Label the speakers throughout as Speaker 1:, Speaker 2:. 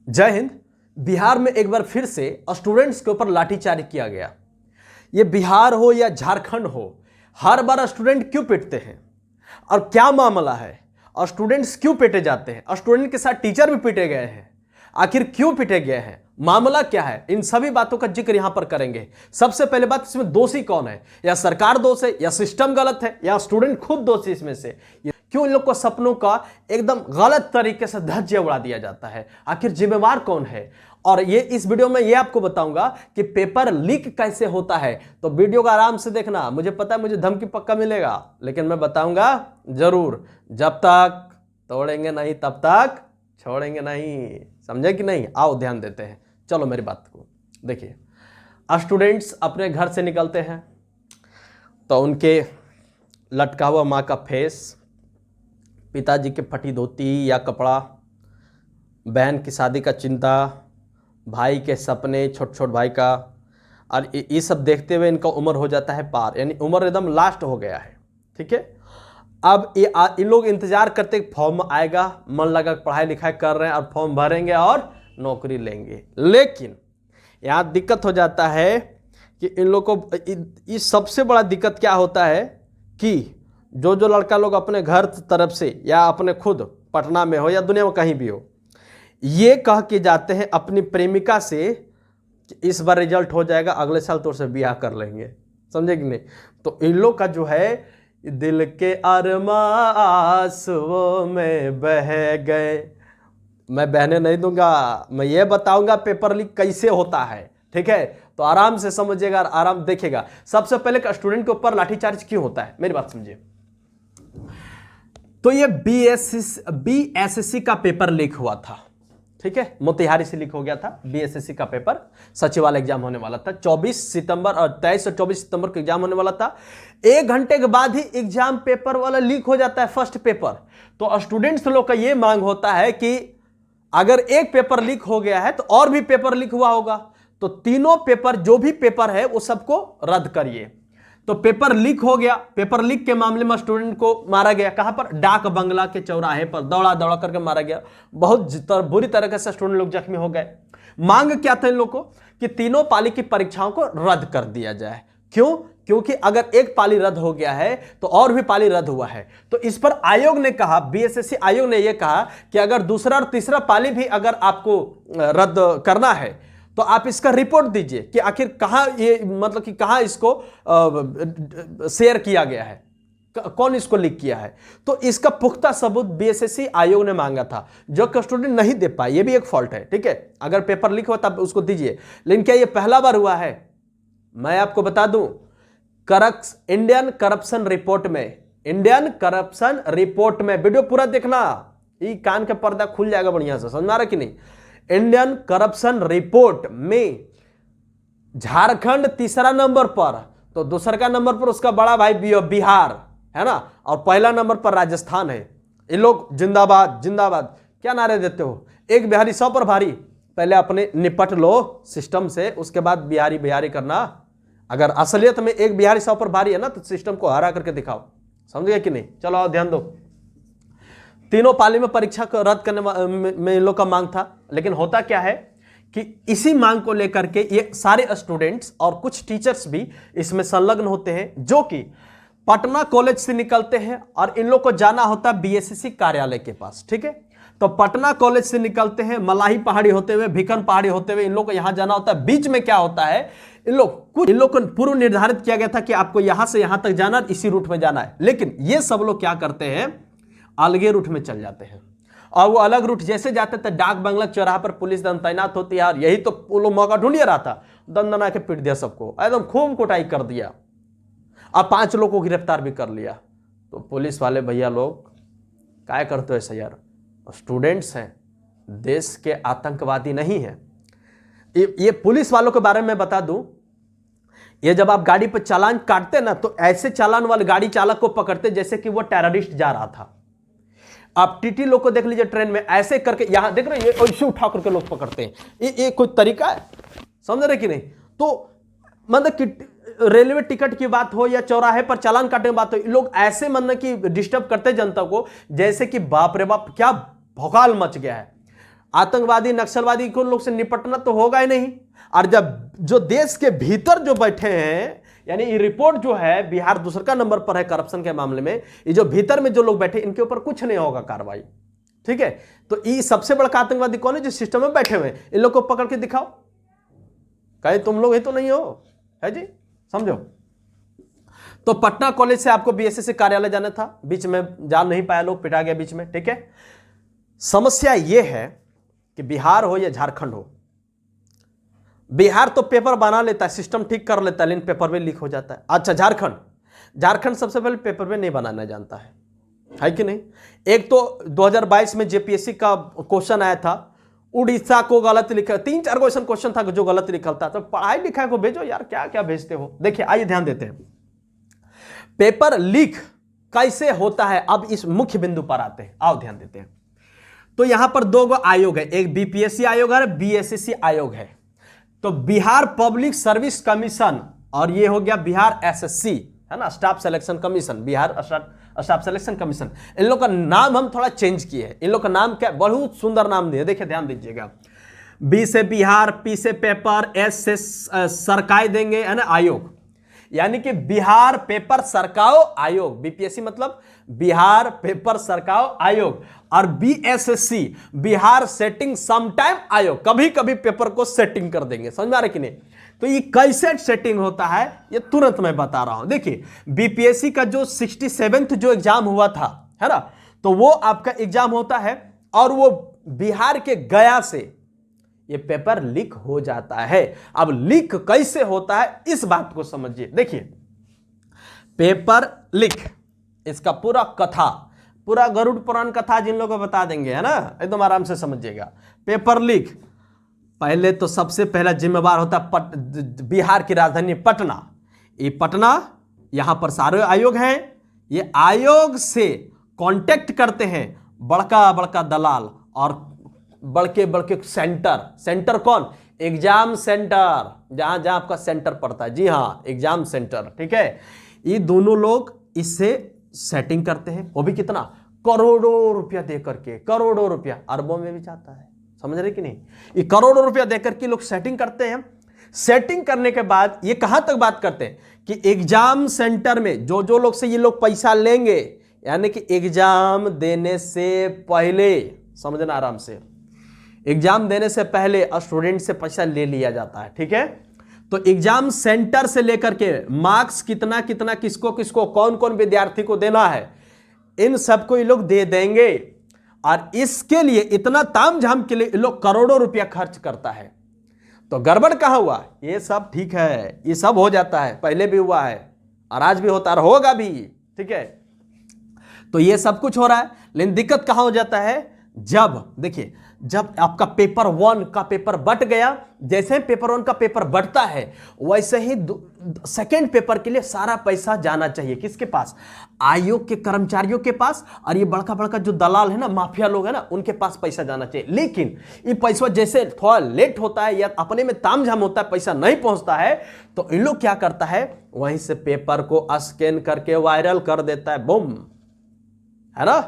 Speaker 1: जय हिंद। बिहार में एक बार फिर से स्टूडेंट्स के ऊपर लाठीचार्ज किया गया। ये बिहार हो या झारखंड हो, हर बार स्टूडेंट क्यों पिटते हैं और क्या मामला है? और स्टूडेंट्स क्यों पिटे जाते हैं? स्टूडेंट के साथ टीचर भी पिटे गए हैं। आखिर क्यों पिटे गए हैं? मामला क्या है? इन सभी बातों का जिक्र यहां पर करेंगे। सबसे पहले बात, इसमें दोषी कौन है? या सरकार दोष है, या सिस्टम गलत है, या स्टूडेंट खुद दोषी इसमें से? क्यों इन लोग को सपनों का एकदम गलत तरीके से धज्जियां उड़ा दिया जाता है? आखिर जिम्मेवार कौन है? और ये इस वीडियो में ये आपको बताऊंगा कि पेपर लीक कैसे होता है। तो वीडियो को आराम से देखना। मुझे पता है मुझे धमकी पक्का मिलेगा, लेकिन मैं बताऊंगा जरूर। जब तक तोड़ेंगे नहीं तब तक छोड़ेंगे नहीं। समझे कि नहीं? आओ ध्यान देते हैं। चलो मेरी बात को देखिए। स्टूडेंट्स अपने घर से निकलते हैं तो उनके लटका हुआ माँ का फेस, पिताजी की फटी धोती या कपड़ा, बहन की शादी का चिंता, भाई के सपने, छोट छोट भाई का, और ये सब देखते हुए इनका उम्र हो जाता है पार, यानी उम्र एकदम लास्ट हो गया है। ठीक है। अब इन लोग इंतजार करते फॉर्म आएगा, मन लगा पढ़ाई लिखाई कर रहे हैं और फॉर्म भरेंगे और नौकरी लेंगे। लेकिन यहाँ दिक्कत हो जाता है कि इन लोग को इस सबसे बड़ा दिक्कत क्या होता है कि जो लड़का लोग अपने घर तरफ से या अपने खुद पटना में हो या दुनिया में कहीं भी हो, ये कह के जाते हैं अपनी प्रेमिका से कि इस बार रिजल्ट हो जाएगा, अगले साल तो उससे ब्याह कर लेंगे। समझे कि नहीं? तो इन लोग का जो है दिल के अरमां आंसुओं में बह गए। मैं बहने नहीं दूंगा, मैं ये बताऊंगा पेपर लीक कैसे होता है। ठीक है, तो आराम से समझिएगा, आराम देखिएगा। सबसे पहले स्टूडेंट के ऊपर लाठीचार्ज क्यों होता है, मेरी बात समझिए। तो ये बीएसएससी का पेपर लीक हुआ था। ठीक है, मोतिहारी से लीक हो गया था बीएसएससी का पेपर। सचिवालय एग्जाम होने वाला था 24 सितंबर और 23 और 24 सितंबर को एग्जाम होने वाला था। 1 घंटे के बाद ही एग्जाम पेपर वाला लीक हो जाता है, फर्स्ट पेपर। तो स्टूडेंट्स लोग का ये मांग होता है कि अगर एक पेपर लीक हो गया है तो और भी पेपर लीक हुआ होगा, तो तीनों पेपर, जो भी पेपर है वो सबको रद्द करिए। तो पेपर लीक हो गया। पेपर लीक के मामले में स्टूडेंट को मारा गया। कहां पर? डाक बंगला के चौराहे पर दौड़ा दौड़ा करके मारा गया। बहुत बुरी तरीके से स्टूडेंट लोग जख्मी हो गए। मांग क्या था इन लोग को कि तीनों पाली की परीक्षाओं को रद्द कर दिया जाए। क्यों? क्योंकि अगर एक पाली रद्द हो गया है तो और भी पाली रद्द हुआ है। तो इस पर आयोग ने कहा, बीएसएससी आयोग ने यह कहा कि अगर दूसरा और तीसरा पाली भी अगर आपको रद्द करना है तो आप इसका रिपोर्ट दीजिए कि आखिर कहां ये, मतलब कि कहां इसको शेयर किया गया है, कौन इसको लीक किया है। तो इसका पुख्ता सबूत बीएसएससी आयोग ने मांगा था, जो कि स्टूडेंट नहीं दे पाए। ये भी एक फॉल्ट है। ठीक है, अगर पेपर लीक हो तब उसको दीजिए। लेकिन क्या ये पहला बार हुआ है? मैं आपको बता दूं, इंडियन करप्शन रिपोर्ट में वीडियो पूरा देखना, ये कान का पर्दा खुल जाएगा बढ़िया से। समझ आ रहा कि नहीं? इंडियन करप्शन रिपोर्ट में झारखंड तीसरा नंबर पर, तो दूसरा नंबर पर उसका बड़ा भाई बिहार है ना, और पहला नंबर पर राजस्थान है। ये लोग जिंदाबाद जिंदाबाद क्या नारे देते हो? एक बिहारी 100 पर भारी। पहले अपने निपट लो सिस्टम से, उसके बाद बिहारी बिहारी करना। अगर असलियत में एक बिहारी 100 पर भारी है ना, तो सिस्टम को हरा करके दिखाओ। समझ गए कि नहीं? चलो आओ ध्यान दो। तीनों पाली में परीक्षा को रद्द करने में इन लोग का मांग था। लेकिन होता क्या है कि इसी मांग को लेकर के ये सारे स्टूडेंट्स और कुछ टीचर्स भी इसमें संलग्न होते हैं, जो कि पटना कॉलेज से निकलते हैं और इन लोग को जाना होता है बीएसएससी कार्यालय के पास। ठीक है, तो पटना कॉलेज से निकलते हैं, मलाही पहाड़ी होते हुए, भिकन पहाड़ी होते हुए इन लोग को यहां जाना होता है। बीच में क्या होता है, इन लोग को पूर्व निर्धारित किया गया था कि आपको यहां से यहां तक जाना, इसी रूट में जाना है। लेकिन ये सब लोग क्या करते हैं, अलगे रूट में चल जाते हैं। और वो अलग रूट जैसे जाते थे, डाक बंगला चौराहा पर पुलिस तैनात होती है, और यही तो वो लोग मौका ढूंढ रहा था। दंदना के पीट दिया सबको, एकदम खूब कुटाई कर दिया। अब 5 लोग को गिरफ्तार भी कर लिया। तो पुलिस वाले भैया लोग क्या करते हो ऐसा यार? स्टूडेंट्स हैं, देश के आतंकवादी नहीं है। ये पुलिस वालों के बारे में बता दूं, ये जब आप गाड़ी पर चालान काटते ना, तो ऐसे चालान वाले गाड़ी चालक को पकड़ते जैसे कि वो टेररिस्ट जा रहा था। आप टीटी लोग को देख लीजिए, ट्रेन में ऐसे करके, यहां देख रहे हैं, ये ऐसे उठा करके लोग पकड़ते हैं। ये कोई तरीका है? समझ रहे कि नहीं? तो मतलब कि रेलवे टिकट की बात हो या चौराहे पर चालान काटने की बात हो, लोग ऐसे मतलब कि डिस्टर्ब करते जनता को, जैसे कि बाप रे बाप क्या भौकाल मच गया है। आतंकवादी नक्सलवादी को लोग से निपटना तो होगा ही नहीं। और जब जो देश के भीतर जो बैठे हैं, यानी ये रिपोर्ट जो है बिहार दूसरा नंबर पर है करप्शन के मामले में, ये जो भीतर में जो लोग बैठे इनके ऊपर कुछ नहीं होगा कार्रवाई, ठीक है। तो ये सबसे बड़ा आतंकवादी कौन है? जो सिस्टम में बैठे हुए हैं, इन लोग को पकड़ के दिखाओ, कहे तुम लोग ही तो नहीं हो, है जी, समझो। तो पटना कॉलेज से आपको बीएसएससी कार्यालय जाना था, बीच में जा नहीं पाया, लोग पिटा गया बीच में, ठीक है। समस्या यह है कि बिहार हो या झारखंड हो, बिहार तो पेपर बना लेता है, सिस्टम ठीक कर लेता है, लेकिन पेपर में लीक हो जाता है। अच्छा झारखंड सबसे पहले पेपर में नहीं बनाना जानता है कि नहीं। एक तो 2022 में जेपीएससी का क्वेश्चन आया था, उड़ीसा को गलत लिखा, 3-4 क्वेश्चन था जो गलत लिखा था। तो पढ़ाई लिखाई को भेजो यार, क्या क्या भेजते हो। देखिए आइए ध्यान देते हैं, पेपर लीक कैसे होता है। अब इस मुख्य बिंदु पर आते हैं, आओ ध्यान देते हैं। तो यहां पर 2 आयोग है, एक बीपीएससी आयोग है, बीएसएससी आयोग है। तो बिहार पब्लिक सर्विस कमीशन और ये हो गया बिहार एसएससी, है ना, staff selection commission, Bihar staff selection commission. इन लोग का नाम हम थोड़ा चेंज किए हैं। इन लोग का नाम क्या, बहुत सुंदर नाम दिए, देखिए ध्यान दीजिएगा। बी से बिहार, पी से पेपर, एस से सरकाई देंगे, है ना, आयोग, यानी कि बिहार पेपर सरकाओ आयोग, बीपीएससी मतलब बिहार पेपर सरकाओ आयोग, और बीएसएससी बिहार सेटिंग समटाइम आयोग, कभी कभी पेपर को सेटिंग कर देंगे। समझ में आ रहा है कि नहीं। तो ये कैसे सेटिंग होता है ये तुरंत मैं बता रहा हूं। देखिए बीपीएससी का जो 67th जो एग्जाम हुआ था, है ना, तो वो आपका एग्जाम होता है और वो बिहार के गया से ये पेपर लीक हो जाता है। अब लीक कैसे होता है इस बात को समझिए। देखिए पेपर लीक, इसका पूरा कथा, पूरा गरुड़ पुराण कथा जिन लोगों को बता देंगे, है ना, एकदम आराम से समझिएगा। पेपर लीक, पहले तो सबसे पहला जिम्मेवार होता है बिहार की राजधानी पटना। ये पटना, यहां पर सारे आयोग हैं, ये आयोग से कांटेक्ट करते हैं बड़का बड़का दलाल और बड़के बड़के सेंटर कौन, एग्जाम सेंटर, जहां जहां आपका सेंटर पड़ता है, जी हां एग्जाम सेंटर, ठीक है। ये दोनों लोग इससे सेटिंग करते हैं, वो भी कितना, करोड़ों रुपया दे करके, करोड़ों रुपया, अरबों में भी जाता है, समझ रहे कि नहीं। ये करोड़ों रुपया देकर के लोग सेटिंग करते हैं। सेटिंग करने के बाद ये कहां तक बात करते हैं कि एग्जाम सेंटर में जो जो लोग से ये लोग पैसा लेंगे, यानी कि एग्जाम देने से पहले, समझना आराम से, एग्जाम देने से पहले स्टूडेंट से पैसा ले लिया जाता है, ठीक है। तो एग्जाम सेंटर से लेकर के मार्क्स कितना कितना किसको किसको कौन कौन विद्यार्थी को देना है, इन सबको ये लोग दे देंगे। और इसके लिए इतना तामझाम के लिए ये लोग करोड़ों रुपया खर्च करता है। तो गड़बड़ कहां हुआ, ये सब ठीक है, ये सब हो जाता है, पहले भी हुआ है और आज भी होता है, होगा भी, ठीक है। तो ये सब कुछ हो रहा है, लेकिन दिक्कत कहां हो जाता है, जब देखिए जब आपका पेपर 1 का पेपर बट गया, जैसे पेपर 1 का पेपर बटता है वैसे ही सेकेंड पेपर के लिए सारा पैसा जाना चाहिए किसके पास, आयोग के कर्मचारियों के पास, और ये बड़का बड़का जो दलाल है ना, माफिया लोग है ना, उनके पास पैसा जाना चाहिए। लेकिन ये पैसा जैसे थोड़ा लेट होता है या अपने में तामझाम होता है, पैसा नहीं पहुंचता है, तो इन लोग क्या करता है, वहीं से पेपर को स्कैन करके वायरल कर देता है, बूम, है ना।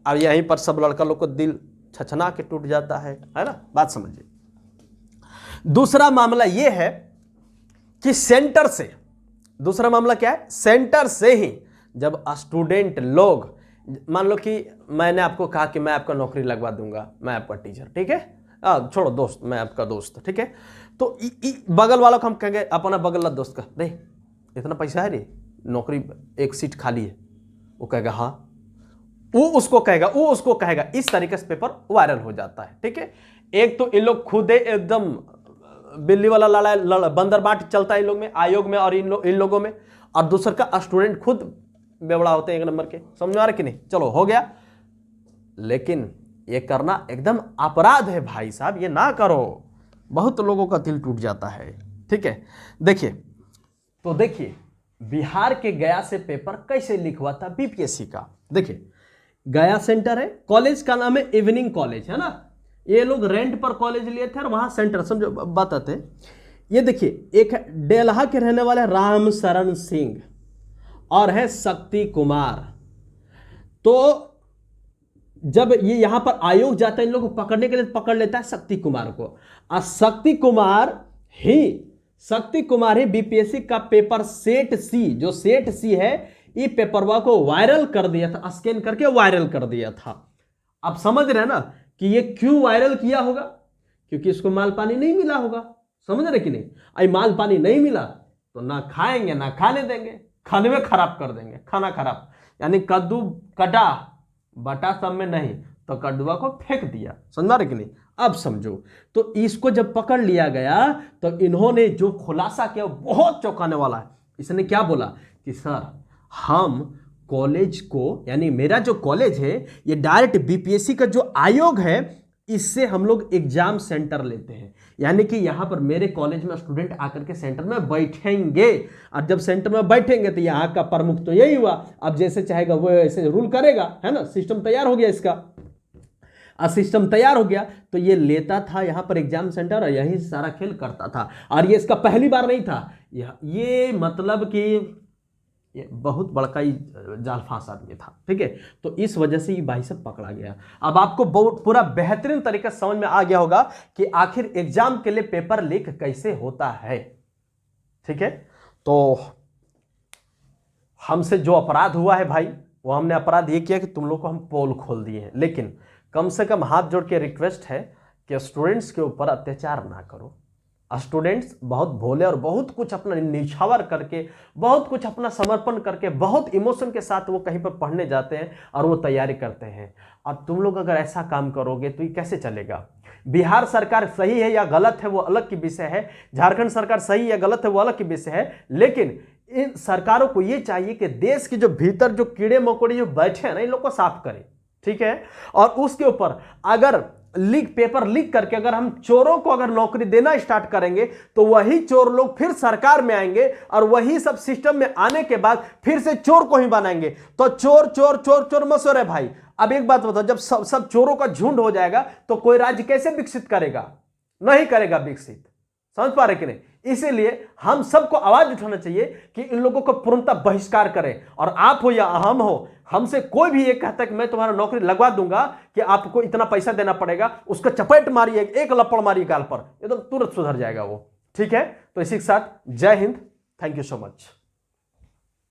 Speaker 1: अब यहीं पर सब लड़का लोग को दिल छछना के टूट जाता है ना, बात समझिए। दूसरा मामला यह है कि सेंटर से, दूसरा मामला क्या है, सेंटर से ही जब स्टूडेंट लोग, मान लो कि मैंने आपको कहा कि मैं आपका नौकरी लगवा दूंगा, मैं आपका टीचर, ठीक है, छोड़ो दोस्त, मैं आपका दोस्त, ठीक है। तो बगल वालों को हम कहेंगे, अपना बगल वाला दोस्त का, रे इतना पैसा है रे, नौकरी एक सीट खाली है, वो कहेगा हाँ, वो उसको कहेगा, इस तरीके से पेपर वायरल हो जाता है, ठीक है। एक तो इन लोग खुद एकदम बिल्ली वाला लड़ा बंदर बाट चलता है इन लोग में, आयोग में और इन लोगों में, और दूसरा का स्टूडेंट खुद बेवड़ा होते हैं एक नंबर के, समझ में आ रहा कि नहीं। चलो हो गया, लेकिन ये करना एकदम अपराध है भाई साहब, ये ना करो, बहुत लोगों का दिल टूट जाता है, ठीक है। देखिए तो देखिए बिहार के गया से पेपर कैसे लीक हुआ था बीपीएससी का। देखिए गया सेंटर है, कॉलेज का नाम है इवनिंग कॉलेज, है ना, ये लोग रेंट पर कॉलेज लिए थे और वहां सेंटर, समझो बताते हैं। ये देखिए एक डेल्हा के रहने वाले राम शरण सिंह और है शक्ति कुमार। तो जब ये यहां पर आयोग जाता है इन लोगों को पकड़ने के लिए, पकड़ लेता है शक्ति कुमार को। और शक्ति कुमार ही बीपीएससी का पेपर सेट सी, जो सेट सी है, ये पेपरवा को वायरल कर दिया था, स्कैन करके वायरल कर दिया था। आप समझ रहे हैं ना कि ये क्यों वायरल किया होगा? क्योंकि इसको माल पानी नहीं मिला होगा। समझ रहे कि नहीं? आई माल पानी नहीं मिला तो ना खाएंगे ना खाने देंगे, खाने में खराब कर देंगे, खाना खराब। यानी कद्दू कटा बटा सब में नहीं, तो कद्दुआ को फेंक दिया। समझ रहे कि नहीं? अब समझो, तो इसको जब पकड़ लिया गया तो इन्होंने जो खुलासा किया वो बहुत चौंकाने वाला है। इसने क्या बोला कि सर हम कॉलेज को, यानी मेरा जो कॉलेज है ये डायरेक्ट बीपीएससी का जो आयोग है इससे हम लोग एग्जाम सेंटर लेते हैं। यानी कि यहां पर मेरे कॉलेज में स्टूडेंट आकर के सेंटर में बैठेंगे, और जब सेंटर में बैठेंगे तो यहाँ का प्रमुख तो यही हुआ, अब जैसे चाहेगा वो ऐसे रूल करेगा, है ना। सिस्टम तैयार हो गया इसका, सिस्टम तैयार हो गया तो ये लेता था यहाँ पर एग्जाम सेंटर और यहीं से सारा खेल करता था। और ये इसका पहली बार नहीं था, ये मतलब कि ये बहुत बड़का ही जालफास आदमी था। ठीक है, तो इस वजह से ये भाई साहब पकड़ा गया। अब आपको बहुत पूरा बेहतरीन तरीके से समझ में आ गया होगा कि आखिर एग्जाम के लिए पेपर लीक कैसे होता है। ठीक है, तो हमसे जो अपराध हुआ है भाई, वो हमने अपराध ये किया कि तुम लोग को हम पोल खोल दिए हैं, लेकिन कम से कम हाथ जोड़ के रिक्वेस्ट है कि स्टूडेंट्स के ऊपर अत्याचार ना करो। स्टूडेंट्स बहुत भोले और बहुत कुछ अपना निछावर करके, बहुत कुछ अपना समर्पण करके, बहुत इमोशन के साथ वो कहीं पर पढ़ने जाते हैं और वो तैयारी करते हैं। अब तुम लोग अगर ऐसा काम करोगे तो ये कैसे चलेगा? बिहार सरकार सही है या गलत है वो अलग की विषय है, झारखंड सरकार सही या गलत है वो अलग की विषय है, लेकिन इन सरकारों को ये चाहिए कि देश के जो भीतर जो कीड़े मकोड़े जो बैठे हैं ना, इन लोग को साफ करें। ठीक है, और उसके ऊपर अगर पेपर लीक करके अगर हम चोरों को अगर नौकरी देना स्टार्ट करेंगे तो वही चोर लोग फिर सरकार में आएंगे और वही सब सिस्टम में आने के बाद फिर से चोर को ही बनाएंगे। तो चोर चोर चोर चोर मशोर है भाई। अब एक बात बताओ, जब सब चोरों का झुंड हो जाएगा तो कोई राज्य कैसे विकसित करेगा? नहीं करेगा विकसित। समझ पा रहे कि नहीं? इसीलिए हम सबको आवाज उठाना चाहिए कि इन लोगों को पूर्णतः बहिष्कार करें। और आप हो या हम हो, हमसे कोई भी ये कहता है कि मैं तुम्हारा नौकरी लगवा दूंगा कि आपको इतना पैसा देना पड़ेगा, उसका चपेट मारिए, एक लपड़ मारिए गाल पर, एकदम तुरंत सुधर जाएगा वो। ठीक है, तो इसी के साथ जय Hind, thank you so much.